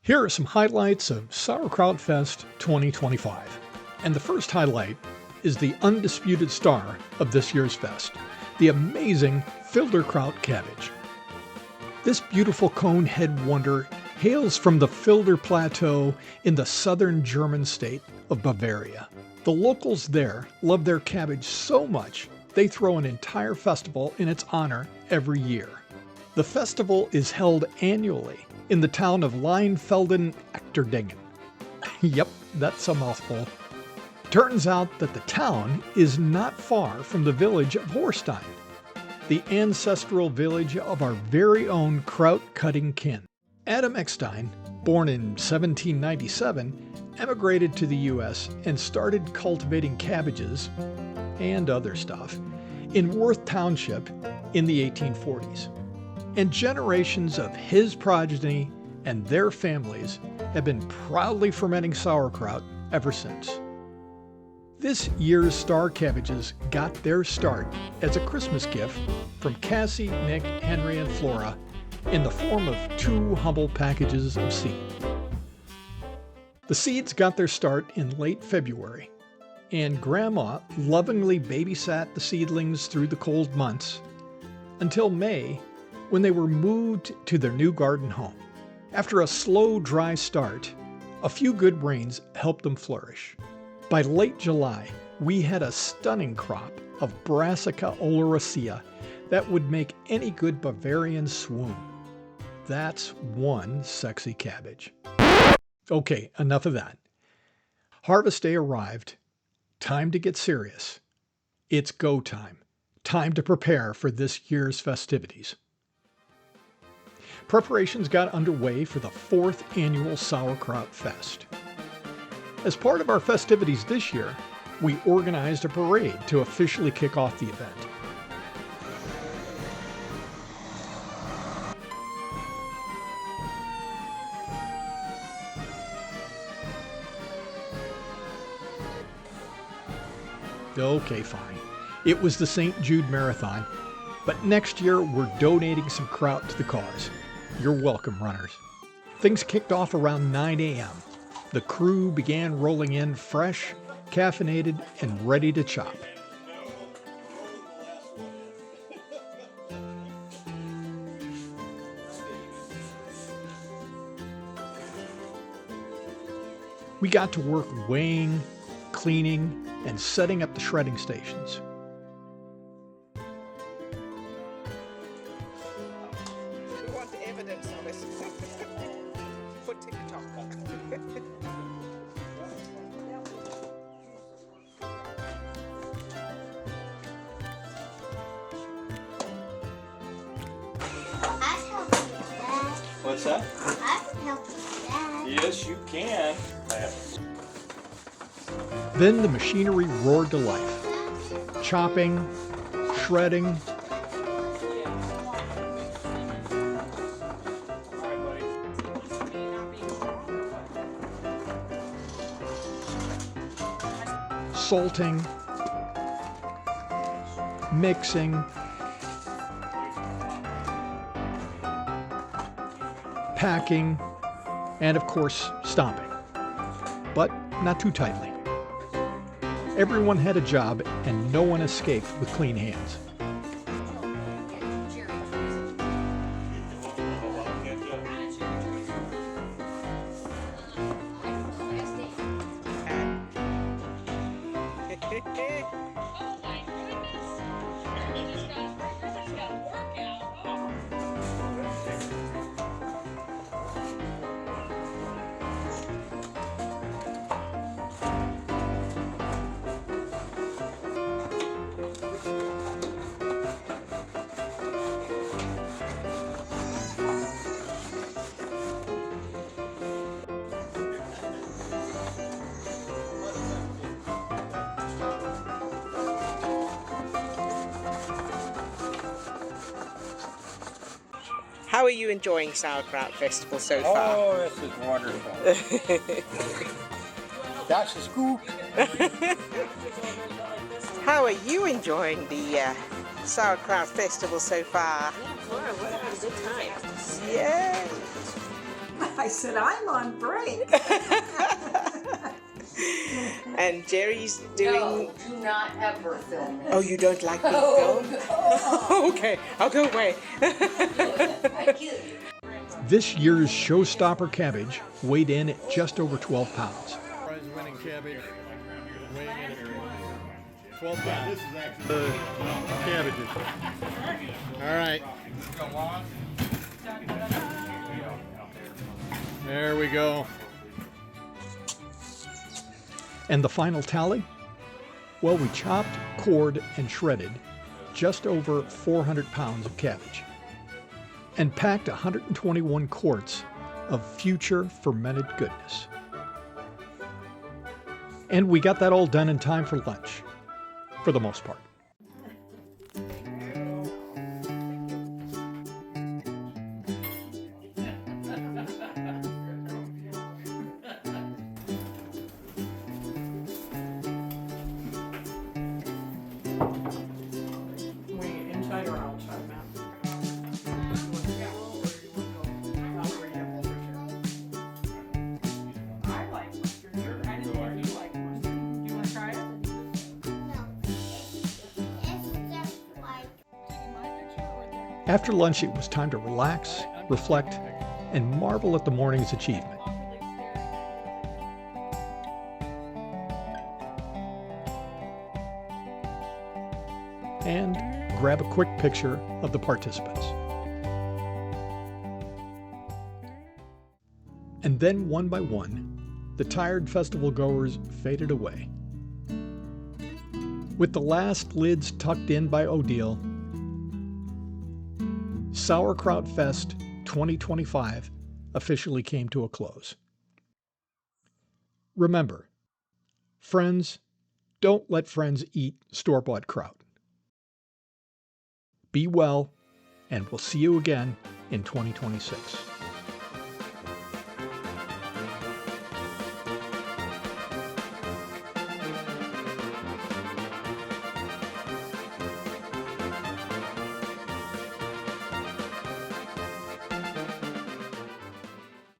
Here are some highlights of Sauerkrautfest 2025. And the first highlight is the undisputed star of this year's fest, the amazing Filderkraut cabbage. This beautiful cone head wonder hails from the Filder Plateau in the southern German state of Bavaria. The locals there love their cabbage so much they throw an entire festival in its honor every year. The festival is held annually in the town of Leinfelden-Echterdingen. Yep, that's a mouthful. Turns out that the town is not far from the village of Horstein, the ancestral village of our very own kraut-cutting kin. Adam Eckstein, born in 1797, emigrated to the U.S. and started cultivating cabbages and other stuff in Worth Township in the 1840s. And generations of his progeny and their families have been proudly fermenting sauerkraut ever since. This year's star cabbages got their start as a Christmas gift from Cassie, Nick, Henry, and Flora in the form of 2 humble packages of seed. The seeds got their start in late February, and Grandma lovingly babysat the seedlings through the cold months until May, when they were moved to their new garden home. After a slow, dry start, a few good rains helped them flourish. By late July, we had a stunning crop of Brassica oleracea that would make any good Bavarian swoon. That's one sexy cabbage. Okay, enough of that. Harvest day arrived. Time to get serious. It's go time. Time to prepare for this year's festivities. Preparations got underway for the 4th Annual Sauerkrautfest. As part of our festivities this year, we organized a parade to officially kick off the event. Okay, fine. It was the St. Jude Marathon, but next year we're donating some kraut to the cause. You're welcome, runners. Things kicked off around 9 a.m. The crew began rolling in fresh, caffeinated, and ready to chop. We got to work weighing, cleaning, and setting up the shredding stations. Evidence of it. For TikTok. What's that? I can help you with that. Yes, you can. Then the machinery roared to life. Chopping, shredding, salting, mixing, packing, and of course, stomping. But not too tightly. Everyone had a job and no one escaped with clean hands. How are you enjoying Sauerkraut Festival so far? Oh, this is wonderful. That's a scoop. How are you enjoying the Sauerkraut Festival so far? We're having a good time. Yeah. I said, I'm on break. And Jerry's doing... No, do not ever film me. Oh, you don't like being Oh, filmed? no. Okay, I'll go away. I kill you. This year's showstopper cabbage weighed in at just over 12 pounds. Prize-winning cabbage, weighing in at 12 pounds. This is actually cabbages. All right. There we go. And the final tally? Well, we chopped, cored, and shredded just over 400 pounds of cabbage and packed 121 quarts of future fermented goodness. And we got that all done in time for lunch, for the most part. Inside or outside, Matt? I like mustard. I didn't know you like mustard. Do you want to try it? No. It's just like After lunch, it was time to relax, reflect, and marvel at the morning's achievement. And grab a quick picture of the participants. And then, one by one, the tired festival goers faded away. With the last lids tucked in by Odile, Sauerkraut Fest 2025 officially came to a close. Remember, friends, don't let friends eat store-bought kraut. Be well, and we'll see you again in 2026.